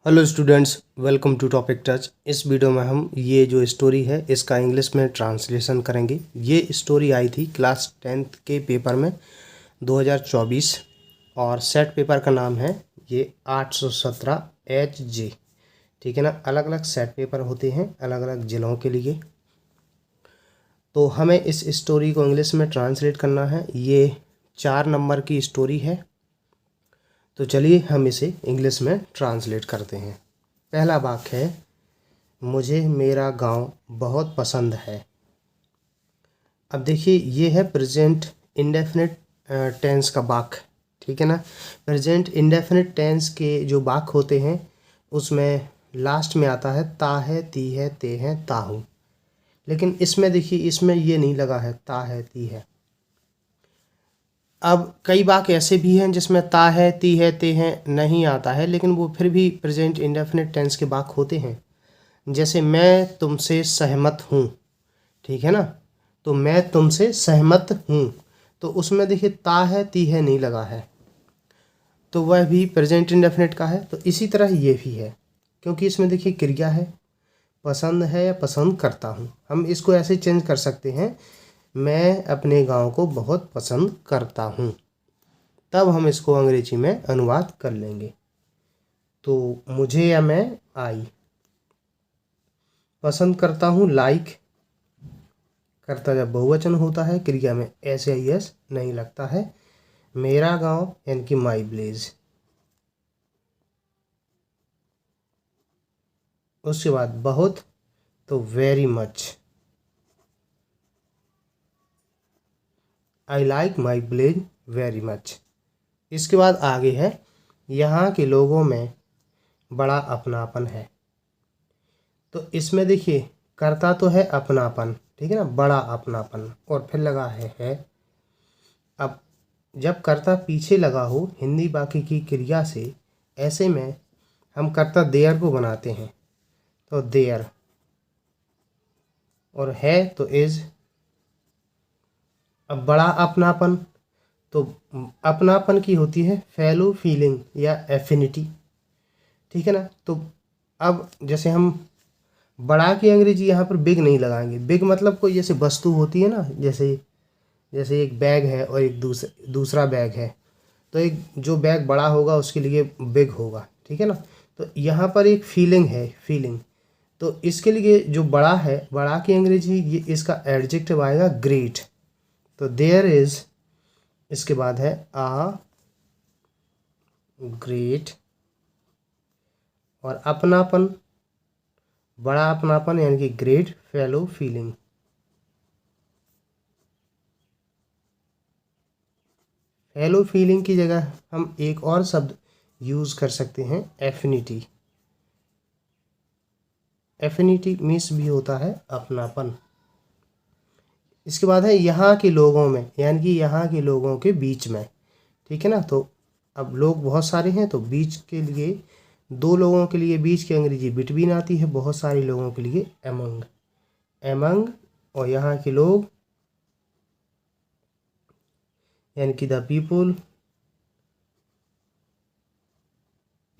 Hello students, welcome to topic touch. इस video में हम ये जो स्टोरी है इसका इंग्लिश में ट्रांसलेशन करेंगे। ये स्टोरी आई थी क्लास 10th के पेपर में 2024 और सेट पेपर का नाम है ये 817 HJ। ठीक है ना, अलग अलग सेट पेपर होते हैं अलग अलग ज़िलों के लिए। तो हमें इस स्टोरी को इंग्लिश में ट्रांसलेट करना है। ये 4 नंबर की स्टोरी है। तो चलिए हम इसे इंग्लिश में ट्रांसलेट करते हैं। पहला वाक्य है, मुझे मेरा गांव बहुत पसंद है। अब देखिए ये है प्रेजेंट इंडेफिनिट टेंस का वाक्य। ठीक है ना, प्रेजेंट इंडेफिनिट टेंस के जो वाक्य होते हैं उसमें लास्ट में आता है ता है, ती है, ते हैं, ता हूँ। लेकिन इसमें देखिए इसमें ये नहीं लगा है ता है, ती है। अब कई वाक्य ऐसे भी हैं जिसमें ता है, ती है, ते हैं नहीं आता है, लेकिन वो फिर भी प्रेजेंट इंडेफिनिट टेंस के वाक्य होते हैं। जैसे मैं तुमसे सहमत हूँ। ठीक है ना, तो मैं तुमसे सहमत हूँ, तो उसमें देखिए ता है, ती है नहीं लगा है, तो वह भी प्रेजेंट इंडेफिनिट का है। तो इसी तरह ये भी है, क्योंकि इसमें देखिए क्रिया है, पसंद है या पसंद करता हूँ। हम इसको ऐसे चेंज कर सकते हैं, मैं अपने गांव को बहुत पसंद करता हूँ। तब हम इसको अंग्रेजी में अनुवाद कर लेंगे। तो मुझे या मैं आई, पसंद करता हूँ लाइक, करता जब बहुवचन होता है क्रिया में SIS नहीं लगता है। मेरा गांव यानी कि माई विलेज। उसके बाद बहुत तो very much, I like my village very much. इसके बाद आगे है, यहाँ के लोगों में बड़ा अपनापन है। तो इसमें देखिए करता तो है अपनापन, ठीक है ना, बड़ा अपनापन, और फिर लगा है। अब जब कर्ता पीछे लगा हो हिंदी वाक्य की क्रिया से, ऐसे में हम कर्ता देयर को बनाते हैं। तो देयर, और है तो इज। अब बड़ा अपनापन, तो अपनापन की होती है फेलो फीलिंग या एफिनिटी। ठीक है ना, तो अब जैसे हम बड़ा की अंग्रेजी यहाँ पर बिग नहीं लगाएंगे। बिग मतलब कोई जैसे वस्तु होती है ना, जैसे जैसे एक बैग है और एक दूसरा बैग है, तो एक जो बैग बड़ा होगा उसके लिए बिग होगा। ठीक है ना, तो यहाँ पर एक फीलिंग है, फीलिंग। तो इसके लिए जो बड़ा है, बड़ा की अंग्रेजी ये इसका एडजेक्टिव आएगा ग्रेट। तो देयर इज, इसके बाद है आ ग्रेट, और अपनापन, बड़ा अपनापन यानी कि great fellow feeling. Fellow feeling की जगह हम एक और शब्द यूज़ कर सकते हैं, एफिनिटी। एफिनिटी मीन्स भी होता है अपनापन। इसके बाद है यहाँ के लोगों में, यानी कि यहाँ के लोगों के बीच में। ठीक है ना, तो अब लोग बहुत सारे हैं, तो बीच के लिए, दो लोगों के लिए बीच की अंग्रेजी बिटवीन आती है, बहुत सारे लोगों के लिए एमंग। एमंग और यहाँ के लोग यानी कि द पीपुल,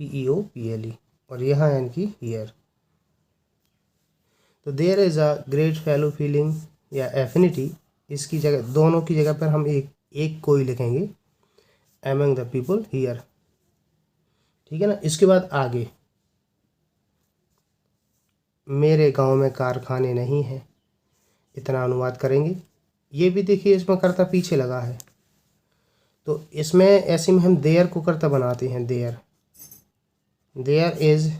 PEOPLE, और यहाँ यानी कि हियर। तो there is a great fellow feeling या एफिनिटी, इसकी जगह, दोनों की जगह पर हम एक एक को ही लिखेंगे, एमंग द पीपल हियर। ठीक है ना, इसके बाद आगे, मेरे गांव में कारखाने नहीं हैं, इतना अनुवाद करेंगे। ये भी देखिए इसमें कर्ता पीछे लगा है, तो इसमें ऐसे में हम देयर को कर्ता बनाते हैं, देयर, देयर इज।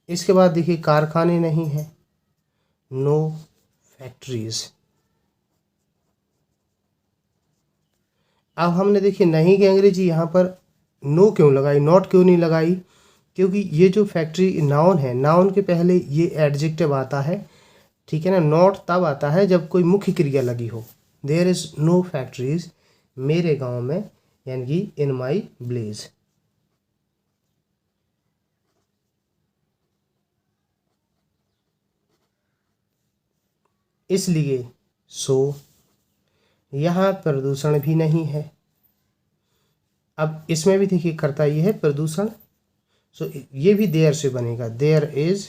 इसके बाद देखिए कारखाने नहीं हैं, नो फैक्ट्रीज। अब हमने देखिए नहीं की अंग्रेजी यहाँ पर नो क्यों लगाई, नॉट क्यों नहीं लगाई, क्योंकि ये जो फैक्ट्री नाउन है, नाउन के पहले ये एडजेक्टिव आता है। ठीक है ना, नॉट तब आता है जब कोई मुख्य क्रिया लगी हो। देयर इज़ नो फैक्ट्रीज मेरे गांव में, यानी कि इन माई विलेज। इसलिए सो, यहाँ प्रदूषण भी नहीं है। अब इसमें भी देखिए करता ये है प्रदूषण, सो ये भी देयर से बनेगा, देयर इज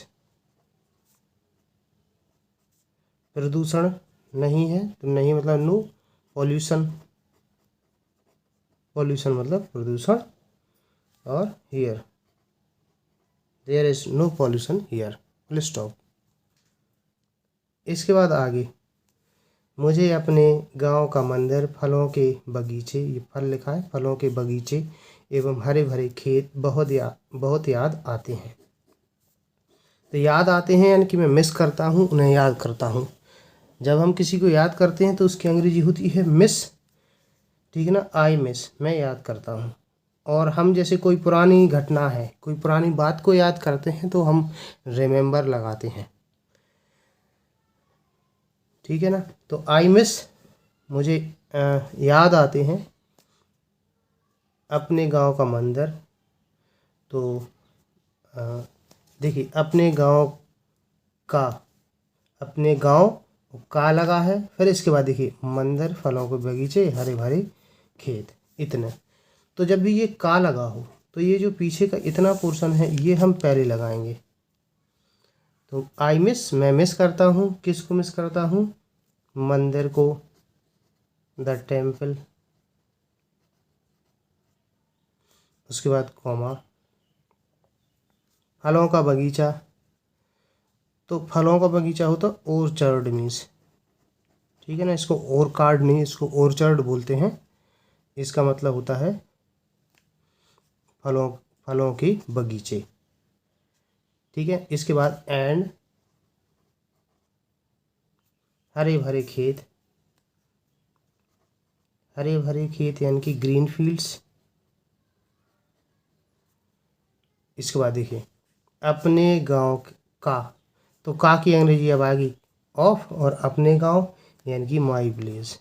प्रदूषण नहीं है, तो नहीं मतलब नो पॉल्यूशन, पॉल्यूशन मतलब प्रदूषण, और here there is no pollution here, full stop. इसके बाद आगे, मुझे अपने गांव का मंदिर, फलों के बगीचे, ये फल लिखा है, फलों के बगीचे एवं हरे भरे खेत बहुत याद आते हैं। तो याद आते हैं यानी कि मैं मिस करता हूँ, उन्हें याद करता हूँ। जब हम किसी को याद करते हैं तो उसकी अंग्रेजी होती है मिस, ठीक है ना, आई मिस, मैं याद करता हूँ। और हम जैसे कोई पुरानी घटना है, कोई पुरानी बात को याद करते हैं तो हम रिमेंबर लगाते हैं, ठीक है ना। तो आई मिस, मुझे याद आते हैं अपने गांव का मंदिर। तो देखिए अपने गांव का लगा है, फिर इसके बाद देखिए मंदिर, फलों के बगीचे, हरे भरे खेत, इतने। तो जब भी ये का लगा हो तो ये जो पीछे का इतना पोर्शन है ये हम पहले लगाएंगे। तो आई मिस, मैं मिस करता हूँ, किसको मिस करता हूँ, मंदिर को, द टेम्पल। उसके बाद कॉमा, फलों का बगीचा, तो फलों का बगीचा होता ओरचर्ड मीन्स, ठीक है ना, इसको ओरकार्ड नहीं, इसको ओरचर्ड बोलते हैं। इसका मतलब होता है फलों के बगीचे, ठीक है। इसके बाद एंड हरे भरे खेत, हरे भरे खेत यानी कि ग्रीन फील्ड्स। इसके बाद देखिए अपने गांव का, तो का की अंग्रेजी अब आएगी ऑफ, और अपने गांव यानी कि माई विलेज।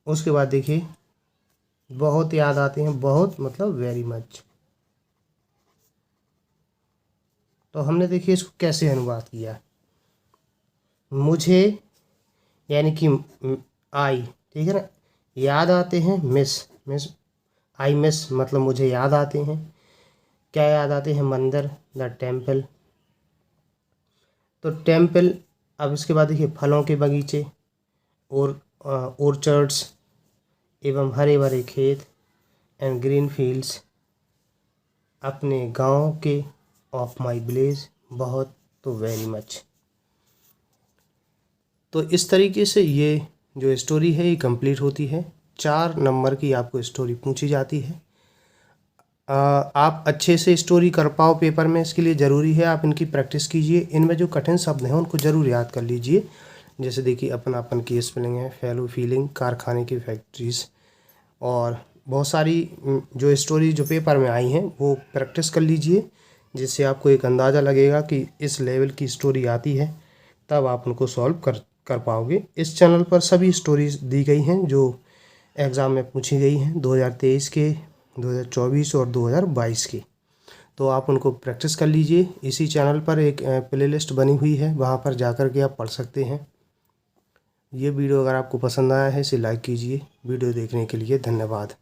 उसके बाद देखिए बहुत याद आते हैं, बहुत मतलब वेरी मच। तो हमने देखिए इसको कैसे अनुवाद किया, मुझे यानी कि आई, ठीक है ना, याद आते हैं, मिस आई मिस मतलब मुझे याद आते हैं, क्या याद आते हैं, मंदिर, द टेम्पल। तो टेम्पल, अब इसके बाद देखिए फलों के बगीचे और ऑर्चर्ड्स एवं हरे भरे खेत एंड ग्रीन फील्ड्स, अपने गांव के, ऑफ माई विलेज, बहुत, तो वेरी मच। तो इस तरीके से ये जो स्टोरी है ये कंप्लीट होती है। 4 नंबर की आपको स्टोरी पूछी जाती है। आप अच्छे से स्टोरी कर पाओ पेपर में, इसके लिए ज़रूरी है आप इनकी प्रैक्टिस कीजिए। इनमें जो कठिन शब्द हैं उनको ज़रूर याद कर लीजिए। जैसे देखिए अपनापन की स्पेलिंग है, फेलो फीलिंग, कारखाने की फैक्ट्रीज, और बहुत सारी जो स्टोरी जो पेपर में आई हैं वो प्रैक्टिस कर लीजिए, जिससे आपको एक अंदाज़ा लगेगा कि इस लेवल की स्टोरी आती है, तब आप उनको सॉल्व कर पाओगे। इस चैनल पर सभी स्टोरीज दी गई हैं जो एग्ज़ाम में पूछी गई हैं, 2023 के, 2024 और 2022 के। तो आप उनको प्रैक्टिस कर लीजिए। इसी चैनल पर एक प्लेलिस्ट बनी हुई है, वहाँ पर जाकर के आप पढ़ सकते हैं। ये वीडियो अगर आपको पसंद आया है इसे लाइक कीजिए। वीडियो देखने के लिए धन्यवाद।